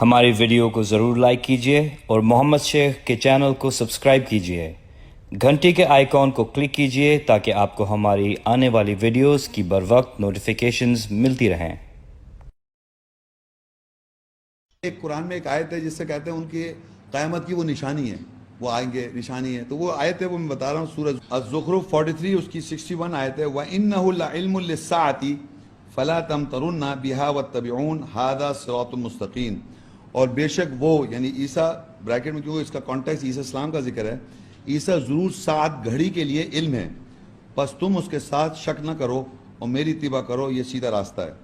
ہماری ویڈیو کو ضرور لائک کیجیے اور محمد شیخ کے چینل کو سبسکرائب کیجیے۔ گھنٹی کے آئیکن کو کلک کیجیے تاکہ آپ کو ہماری آنے والی ویڈیوز کی بروقت نوٹیفیکیشنز ملتی رہیں۔ ایک قرآن میں ایک آیت ہے جس سے کہتے ہیں ان کی قیامت کی وہ نشانی ہے، وہ آئیں گے نشانی ہے، تو وہ آیت ہے وہ میں بتا رہا ہوں سورہ الزخرف 43 اس کی 61 آیت ہے وَإِنَّهُ لَعِلْمٌ لِلسَّاعَةِ فَلَا تَمْتَرُنَّ بِهَا وَاتَّبِعُونَ هَذَا صِرَاطٌ مُسْتَقِيمٌ، اور بے شک وہ یعنی عیسیٰ بریکٹ میں کیونکہ اس کا کانٹیکس عیسیٰ السلام کا ذکر ہے، عیسیٰ ضرور ساعت گھڑی کے لیے علم ہے، بس تم اس کے ساتھ شک نہ کرو اور میری اتباع کرو، یہ سیدھا راستہ ہے۔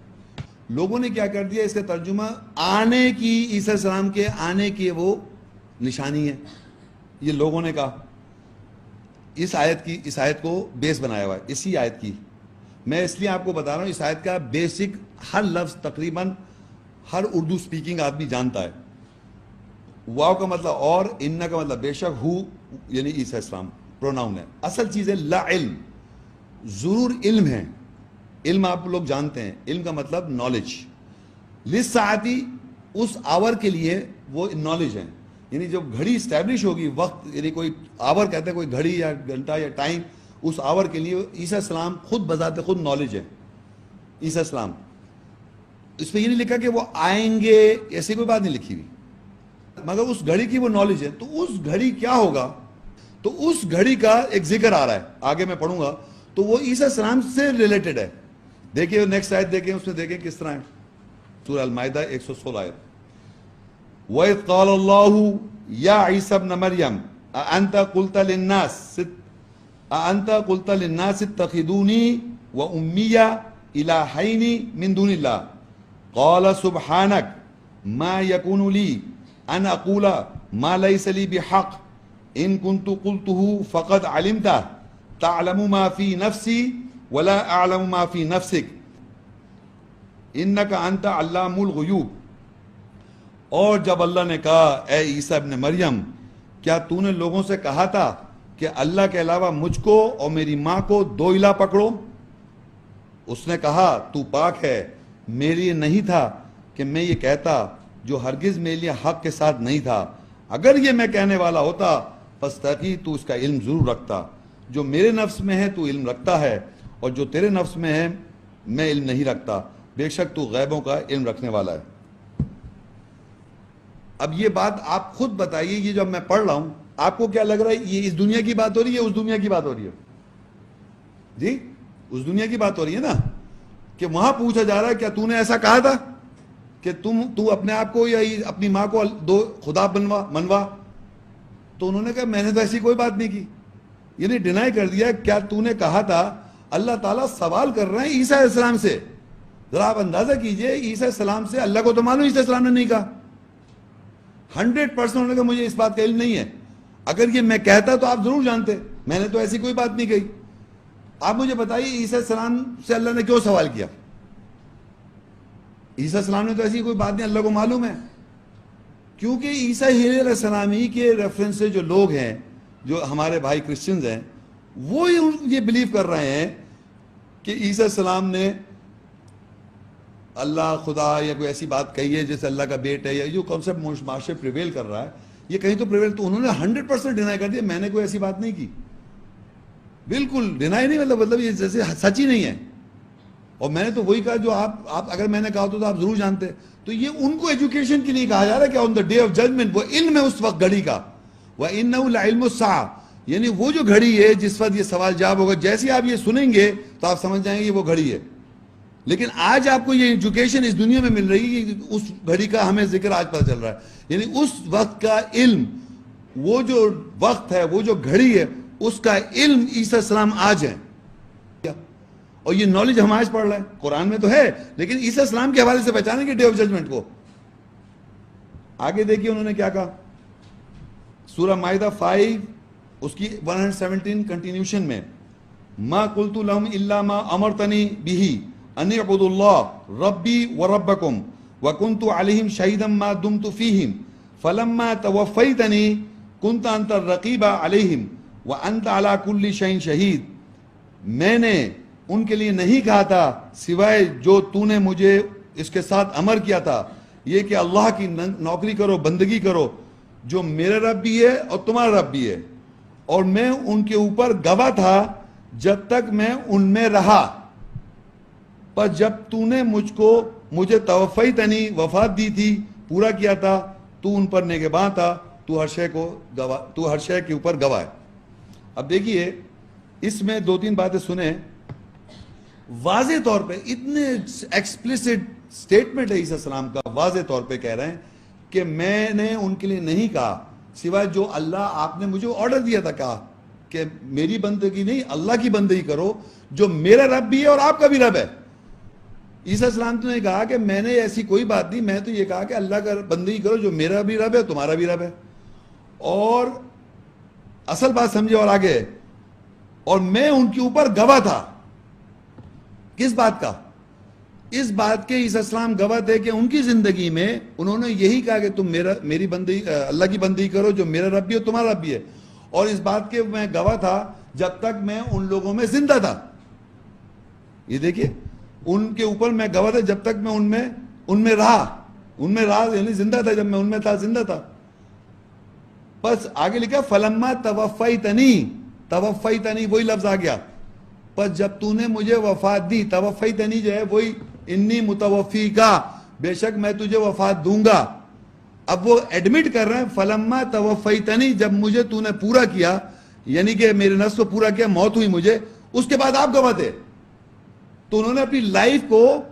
لوگوں نے کیا کر دیا اس کا ترجمہ آنے کی، عیسیٰ السلام کے آنے کی وہ نشانی ہے، یہ لوگوں نے کہا، اس آیت کو بیس بنایا ہوا ہے اسی آیت کی۔ میں اس لیے آپ کو بتا رہا ہوں اس آیت کا بیسک ہر لفظ تقریباً ہر اردو سپیکنگ آدمی جانتا ہے۔ واو کا مطلب اور، ان کا مطلب بے شک، ہو یعنی عیسیٰ السلام پروناؤن ہے۔ اصل چیز ہے لا علم، ضرور علم ہے، علم آپ لوگ جانتے ہیں، علم کا مطلب نالج، لساعتی اس آور کے لیے وہ نالج ہے، یعنی جب گھڑی اسٹیبلش ہوگی وقت، یعنی کوئی آور کہتے ہیں کوئی گھڑی یا گھنٹہ یا ٹائم، اس آور کے لیے عیسیٰ السلام خود بذات خود نالج ہے۔ عیسیٰ السلام اس پہ یہ نہیں لکھا کہ وہ آئیں گے، ایسی کوئی بات نہیں لکھی ہوئی، مگر اس گھڑی کی وہ نالج ہے۔ تو اس گھڑی کیا ہوگا، تو اس گھڑی کا ایک ذکر آ رہا ہے، آگے میں پڑھوں گا، تو وہ عیسیٰ السلام سے ریلیٹڈ ہے۔ دیکھیں نیکسٹ آیت دیکھیں، اس میں دیکھیں کس طرح ہے، سورہ المائدہ 116 آیت۔ وَإِذْ قَالَ اللَّهُ يَا عِيسَى ابْنَ مَرْيَمَ أَأَنْتَ قُلْتَ لِلنَّاسِ اتَّخِذُونِي وَأُمِّيَّ إِلَٰهَيْنِ مِن دُونِ اللَّهِ قَالَ سُبْحَانَكَ مَا يَكُونُ لِي أَنْ أَقُولَ مَا لَيْسَ لِي بِحَقٍّ إِن كُنتُ قُلْتُهُ فَقَدْ عَلِمْتَهُ تَعْلَمُ مَا فِي نَفْسِي وَلَا أَعْلَمُ مَا فِي نَفْسِكَ إِنَّكَ أَنْتَ عَلَّامُ الْغُیُوب۔ اور جب اللہ نے کہا اے عیسیٰ ابن مریم، کیا تو نے لوگوں سے کہا تھا کہ اللہ کے علاوہ مجھ کو اور میری ماں کو دو الہ پکڑو؟ اس نے کہا تو پاک ہے، میرے لیے نہیں تھا کہ میں یہ کہتا جو ہرگز میرے لیے حق کے ساتھ نہیں تھا، اگر یہ میں کہنے والا ہوتا پس تحقیق تو اس کا علم ضرور رکھتا، جو میرے نفس میں ہے تو علم رکھتا ہے اور جو تیرے نفس میں ہے میں علم نہیں رکھتا، بے شک تو غیبوں کا علم رکھنے والا ہے۔ اب یہ بات آپ خود بتائیے، یہ جب میں پڑھ رہا ہوں آپ کو کیا لگ رہا ہے، یہ اس دنیا کی بات ہو رہی ہے اس دنیا کی بات ہو رہی ہے؟ جی اس دنیا کی بات ہو رہی ہے نا، کہ وہاں پوچھا جا رہا ہے کیا تو نے ایسا کہا تھا کہ تو اپنے آپ کو یا اپنی ماں کو دو خدا منوا؟ تو انہوں نے کہا میں نے تو ایسی کوئی بات نہیں کی، یعنی ڈینائی کر دیا۔ کیا تو نے کہا تھا؟ اللہ تعالیٰ سوال کر رہے ہیں عیسیٰ علیہ السلام سے، ذرا آپ اندازہ کیجئے، عیسیٰ علیہ السلام سے، اللہ کو تو معلوم عیسیٰ علیہ السلام نے نہیں کہا، 100% انہوں نے کہا مجھے اس بات کا علم نہیں ہے، اگر یہ میں کہتا تو آپ ضرور جانتے، میں نے تو ایسی کوئی بات نہیں کہی۔ آپ مجھے بتائیے عیسیٰ علیہ السلام سے اللہ نے کیوں سوال کیا؟ عیسیٰ علیہ السلام نے تو ایسی کوئی بات نہیں، اللہ کو معلوم ہے، کیونکہ عیسیٰ علیہ السلام ہی کے ریفرنس سے جو لوگ ہیں، جو ہمارے بھائی کرسچنز ہیں، وہ یہ بلیو کر رہے ہیں کہ عیسیٰ علیہ السلام نے اللہ خدا یا کوئی ایسی بات کہی ہے جیسے اللہ کا بیٹ ہے، یا جو کانسیپٹ معاشرے پریویل کر رہا ہے، یہ کہیں تو پریویل، تو انہوں نے 100% ڈینائی کر دیا، میں نے کوئی ایسی بات نہیں کی، بالکل ڈینائی نہیں، مطلب یہ جیسے سچ ہی نہیں ہے، اور میں نے تو وہی کہا جو آپ اگر میں نے کہا تو آپ ضرور جانتے۔ تو یہ ان کو ایجوکیشن کے لیے کہا جا رہا ہے کہ آن دا ڈے آف ججمنٹ وہ علم ہے اس وقت گھڑی کا، وَإِنَّهُ لَعِلْمُ السَّاعَةِ، یعنی وہ جو گھڑی ہے جس وقت یہ سوال جواب ہوگا، جیسے آپ یہ سنیں گے تو آپ سمجھ جائیں گے یہ وہ گھڑی ہے۔ لیکن آج آپ کو یہ ایجوکیشن اس دنیا میں مل رہی ہے کہ اس گھڑی کا ہمیں ذکر آج پتہ چل رہا ہے، یعنی اس وقت کا علم، وہ جو وقت ہے، وہ جو گھڑی ہے، اس کا علم عیسیٰ السلام آج ہے، اور یہ نالج ہم آج پڑھ رہے ہیں، قرآن میں تو ہے لیکن عیسیٰ السلام کے حوالے سے پہچانیں گے ڈے آف ججمنٹ کو۔ آگے دیکھیے انہوں نے کیا کہا، سورہ مائدہ 5 اس کی 117 کنٹینیوشن میں، ما قلت لهم الا ما امرتنی به ان اعبدوا الله ربی وربکم وکنت علیہم شہیدا ما دمت فیہم فلما توفیتنی کنت انت الرقیب علیہم وانت علی کل شیء شہید۔ میں نے ان کے لیے نہیں کہا تھا سوائے جو تو نے مجھے اس کے ساتھ امر کیا تھا یہ کہ اللہ کی نوکری کرو, بندگی کرو, جو میرا رب بھی ہے اور تمہارا رب بھی ہے, اور میں ان کے اوپر گواہ تھا جب تک میں ان میں رہا, پر جب تو نے مجھے توفیتنی وفات دی تھی, پورا کیا تھا, تو ان پر نگہباں تھا, تو ہر شے کے اوپر گواہ ہے. اب دیکھیے اس میں دو تین باتیں سنیں, واضح طور پہ اتنے ایکسپلیسٹ سٹیٹمنٹ ہے عیسیٰ السلام کا, واضح طور پہ کہہ رہے ہیں کہ میں نے ان کے لیے نہیں کہا سوائے جو اللہ آپ نے مجھے آرڈر دیا تھا, کہا کہ میری بندگی نہیں اللہ کی بندگی کرو جو میرا رب بھی ہے اور آپ کا بھی رب ہے. عیسیٰ السلام نے کہا کہ میں نے ایسی کوئی بات نہیں, میں تو یہ کہا کہ اللہ کا بندگی کرو جو میرا بھی رب ہے تمہارا بھی رب ہے. اور اصل بات سمجھے اور آگے, اور میں ان کے اوپر گواہ تھا. کس بات کا؟ اس بات کے عیسیٰ السلام گواہ تھے کہ ان کی زندگی میں انہوں نے یہی کہا کہ تم میری بندگی, اللہ کی بندگی کرو جو میرا رب بھی ہے تمہارا رب بھی ہے. اور اس بات کے میں گواہ تھا جب تک میں ان لوگوں میں زندہ تھا. یہ دیکھیے, ان کے اوپر میں گواہ تھا جب تک میں ان میں رہا یعنی زندہ تھا, جب میں ان میں تھا زندہ تھا. بس آگے لکھا فلما توفیتنی وہی لفظ آ گیا, پر جب تو نے مجھے وفات دی, توفیتنی جو ہے وہی انی متوفی کا, بے شک میں تجھے وفات دوں گا. اب وہ ایڈمٹ کر رہے ہیں فلما توفیتنی, جب مجھے تو نے پورا کیا, یعنی کہ میرے نفس کو پورا کیا, موت ہوئی مجھے, اس کے بعد آپ گواہ تھے. تو انہوں نے اپنی لائف کو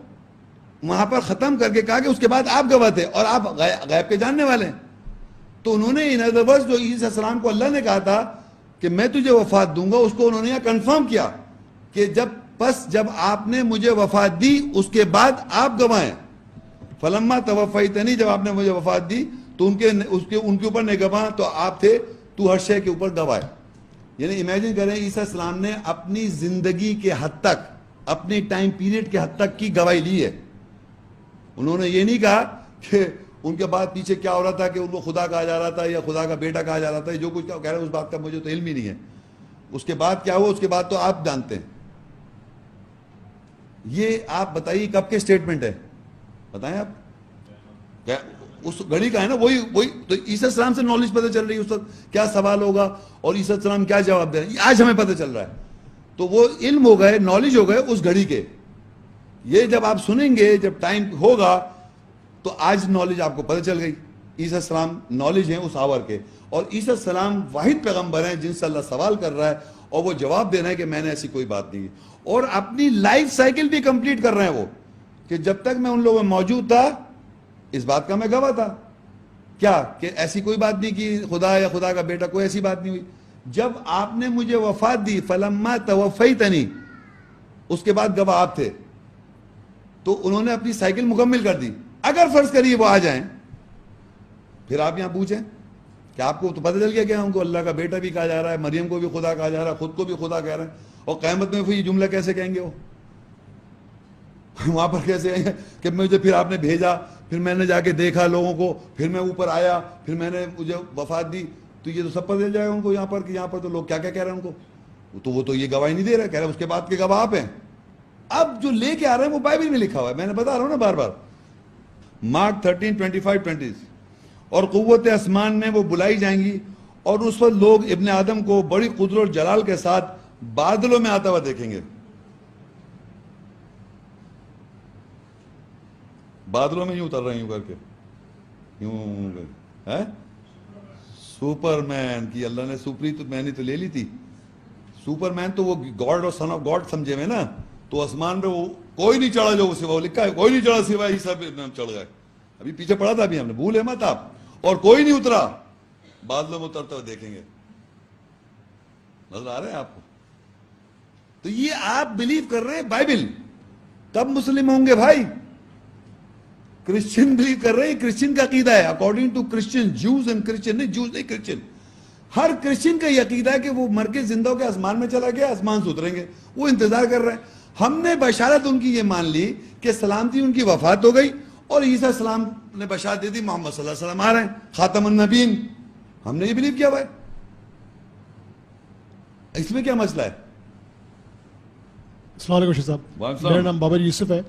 وہاں پر ختم کر کے کہا کہ اس کے بعد آپ گواہ تھے اور آپ غیب کے جاننے والے ہیں. تو انہوں نے ان ادر ورڈز جو عیسیٰ السلام کو اللہ نے کہا تھا کہ میں تجھے وفات دوں گا, اس کو انہوں نے یہاں کنفرم کیا کہ جب آپ نے مجھے وفات دی اس کے بعد آپ گواہ ہیں. فلما توفیتنی, جب آپ نے مجھے وفات دی تو ان کے اوپر نگہباں تو آپ تھے, تو ہر شے کے اوپر گواہ ہے. یعنی امیجن کریں عیسیٰ السلام نے اپنی زندگی کے حد تک, اپنی ٹائم پیریڈ کے حد تک کی گواہی لی ہے. انہوں نے یہ نہیں کہا کہ ان کے بعد پیچھے کیا ہو رہا تھا کہ ان کو خدا کہا جا رہا تھا یا خدا کا بیٹا کہا جا رہا تھا, جو کچھ کہہ رہے ہیں اس بات کا مجھے تو علم ہی نہیں ہے. اس کے بعد کیا ہوا, اس کے بعد تو آپ جانتے ہیں. یہ آپ بتائیے کب کے سٹیٹمنٹ ہے, بتائیں آپ. اس گھڑی کا ہے نا, وہی تو عیسیٰ السلام سے نالج پتہ چل رہی ہے اس وقت کیا سوال ہوگا اور عیسیٰ السلام کیا جواب دے رہے ہیں, آج ہمیں پتہ چل رہا ہے. تو وہ علم ہو گئے, نالج ہو گئے اس گھڑی کے. یہ جب آپ سنیں گے, جب ٹائم ہوگا, تو آج نالج آپ کو پتہ چل گئی. عیسیٰ السلام نالج ہیں اس آور کے, اور عیسیٰ السلام واحد پیغمبر ہیں جن سے اللہ سوال کر رہا ہے اور وہ جواب دے رہے ہیں کہ میں نے ایسی کوئی بات نہیں. اور اپنی لائف سائیکل بھی کمپلیٹ کر رہے ہیں وہ, کہ جب تک میں ان لوگوں میں موجود تھا اس بات کا میں گواہ تھا. کیا کہ ایسی کوئی بات نہیں کہ خدا یا خدا کا بیٹا, کوئی ایسی بات نہیں ہوئی. جب آپ نے مجھے وفات دی, فلما توفیتنی, اس کے بعد گواہ آپ تھے. تو انہوں نے اپنی سائیکل مکمل کر دی. اگر فرض کریے وہ آ جائیں, پھر آپ یہاں پوچھیں کہ آپ کو تو پتہ چل گیا کہ ان کو اللہ کا بیٹا بھی کہا جا رہا ہے, مریم کو بھی خدا کہا جا رہا ہے, خود کو بھی خدا کہہ رہے ہیں, اور قیامت میں پھر یہ جملہ کیسے کہیں گے وہ وہاں پر کیسے کہیں گے کہ مجھے پھر آپ نے بھیجا, پھر میں نے جا کے دیکھا لوگوں کو, پھر میں اوپر آیا, پھر میں نے مجھے وفات دی. تو یہ تو سب پتہ چل جائے گا ان کو یہاں پر کہ یہاں پر تو لوگ کیا کیا کہہ رہے ہیں ان کو. تو وہ تو یہ گواہی نہیں دے رہے, کہہ رہے ہیں اس کے بعد کے گواہ آپ ہیں. اب جو لے کے آ رہے ہیں وہ بائبل میں لکھا ہوا ہے, میں نے بتا رہا ہوں نا بار بار, مارک 13:25-20. اور قوت آسمان میں وہ بلائی جائیں گی, اور اس وقت لوگ ابن آدم کو بڑی قدرت اور جلال کے ساتھ بادلوں میں آتا ہوا دیکھیں گے. بادلوں میں یوں اتر رہے ہیں یوں کر کے, یوں سپر مین کی اللہ نے سپری تو میں نے تو لے لی تھی. سپر مین تو وہ گاڈ اور سن آف گاڈ سمجھے میں نا. تو آسمان پہ وہ کوئی نہیں چڑھا, جو سوا لکھا ہے کوئی نہیں چڑھا سوائے عیسیٰ پہ چڑھ گئے. ابھی پیچھے پڑا تھا, ابھی ہم نے بھولے مت آپ. اور کوئی نہیں اترا, بادلوں میں اترتے ہوئے دیکھیں گے. نظر آ رہے ہیں آپ کو؟ تو یہ آپ بلیو کر رہے ہیں بائبل. کب مسلم ہوں گے بھائی؟ کرسچن بلیو کر رہے ہیں, کرسچن کا عقیدہ ہے according to Christian, Jews and Christian, نہیں جوز نہیں کرسچن. ہر کرسچن کا یہ عقیدہ ہے کہ وہ مر کے زندہ ہو کے آسمان میں چلا گیا, آسمان سے اتریں گے, وہ انتظار کر رہے ہیں. ہم نے بشارت ان کی یہ مان لی کہ سلامتی ان کی وفات ہو گئی, اور عیسیٰ السلام نے بشارت دے دی محمد صلی اللہ علیہ وسلم آ رہے ہیں, خاتم النبیین. ہم نے یہ بلیو کیا ہوا ہے. اس میں کیا مسئلہ ہے؟ السلام علیکم شاہ صاحب, میرا نام بابر یوسف ہے.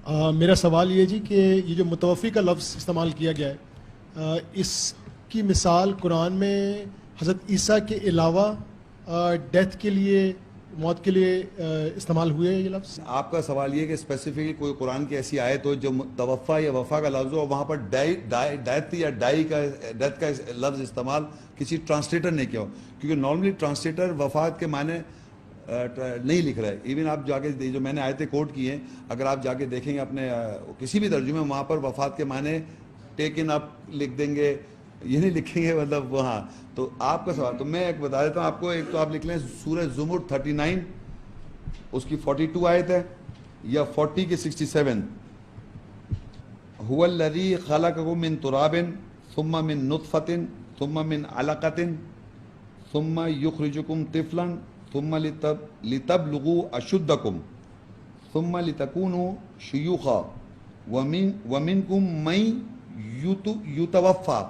میرا سوال یہ جی کہ یہ جو متوفی کا لفظ استعمال کیا گیا ہے، اس کی مثال قرآن میں حضرت عیسیٰ کے علاوہ ڈیتھ کے لیے، موت کے لیے استعمال ہوئے یہ لفظ؟ آپ کا سوال یہ کہ اسپیسیفکلی کوئی قرآن کی ایسی آیت ہو جو توفا یا وفا کا لفظ ہو اور وہاں پر ڈیتھ یا ڈیتھ کا لفظ استعمال کسی ٹرانسلیٹر نے کیا ہو، کیونکہ نارملی ٹرانسلیٹر وفات کے معنی نہیں لکھ رہا ہے. ایون آپ جا کے جو میں نے آیتیں کوٹ کی ہیں، اگر آپ جا کے دیکھیں گے اپنے کسی بھی ترجمے میں، وہاں پر وفات کے معنی ٹیکن اپ لکھ دیں گے، یہ نہیں لکھیں گے مطلب وہاں. تو آپ کا سوال، تو میں ایک بتا دیتا ہوں آپ کو. ایک تو آپ لکھ لیں سورہ زمر 39 اس کی 42 آیت ہے، یا 40 کی 67. هو الذی خلقکم من تراب ثم من نطفۃ ثم من علقۃ ثم یخرجکم طفلا ثم لتبلغوا اشدکم ثم لتکونوا شیوخا ومنکم من یتوفی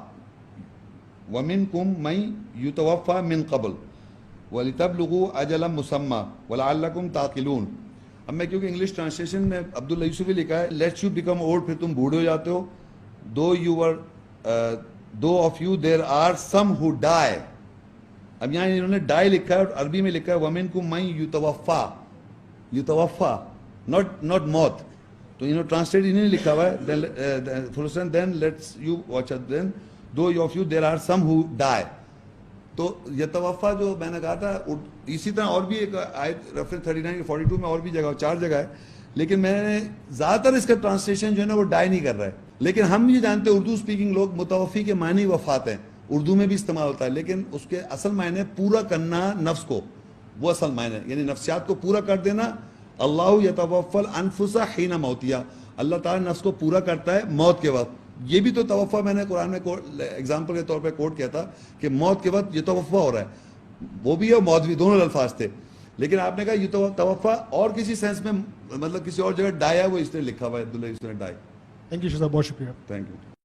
وَمِنْكُمْ مَنْ يُتَوَفَّى مِنْ قَبْلِ وَلِتَبْلُغُوا أَجَلًا مُسَمًّى وَلَعَلَّكُمْ تَعْقِلُونَ. اب میں کیونکہ انگلش ٹرانسلیشن میں عبداللہ یوسفی لکھا ہے لیٹس یو بیکم اولڈ، پھر تم بوڑھے ہو جاتے ہو. Though of you there are some who die. اب یہاں انہوں نے ڈائی لکھا ہے اور عربی میں لکھا ہے وَمِنْكُمْ مَنْ يُتَوَفَّى not موت. تو انہوں نے ٹرانسلیٹ انہوں نے لکھا ہوا ہے then let's you watch it then though of you there are some who die. تو یتوفا جو میں نے کہا تھا اسی طرح اور بھی ایک آیت ریفرنس 39 کے 42 میں اور بھی جگہ 4 جگہ ہے، لیکن میں نے زیادہ تر اس کا ٹرانسلیشن جو ہے نا وہ ڈائی نہیں کر رہا ہے. لیکن ہم یہ جانتے ہیں اردو اسپیکنگ لوگ متوفی کے معنی وفات ہیں، اردو میں بھی استعمال ہوتا ہے، لیکن اس کے اصل معنی پورا کرنا نفس کو، وہ اصل معنی یعنی نفسیات کو پورا کر دینا. اللہ یتوفی الانفس حین موتہا، اللہ تعالیٰ نفس کو پورا کرتا ہے موت کے وقت. یہ بھی تو توفع میں نے قرآن میں ایگزامپل کے طور پہ کوٹ کیا تھا کہ موت کے وقت یہ توفع ہو رہا ہے، وہ بھی ہے اور موت بھی، دونوں الفاظ تھے. لیکن آپ نے کہا یہ توفع اور کسی سینس میں مطلب کسی اور جگہ ڈائی ہے، وہ اس نے لکھا ہوا ہے عبداللہ یوسف نے ڈائی. تھینک یو صاحب، بہت شکریہ. Thank you.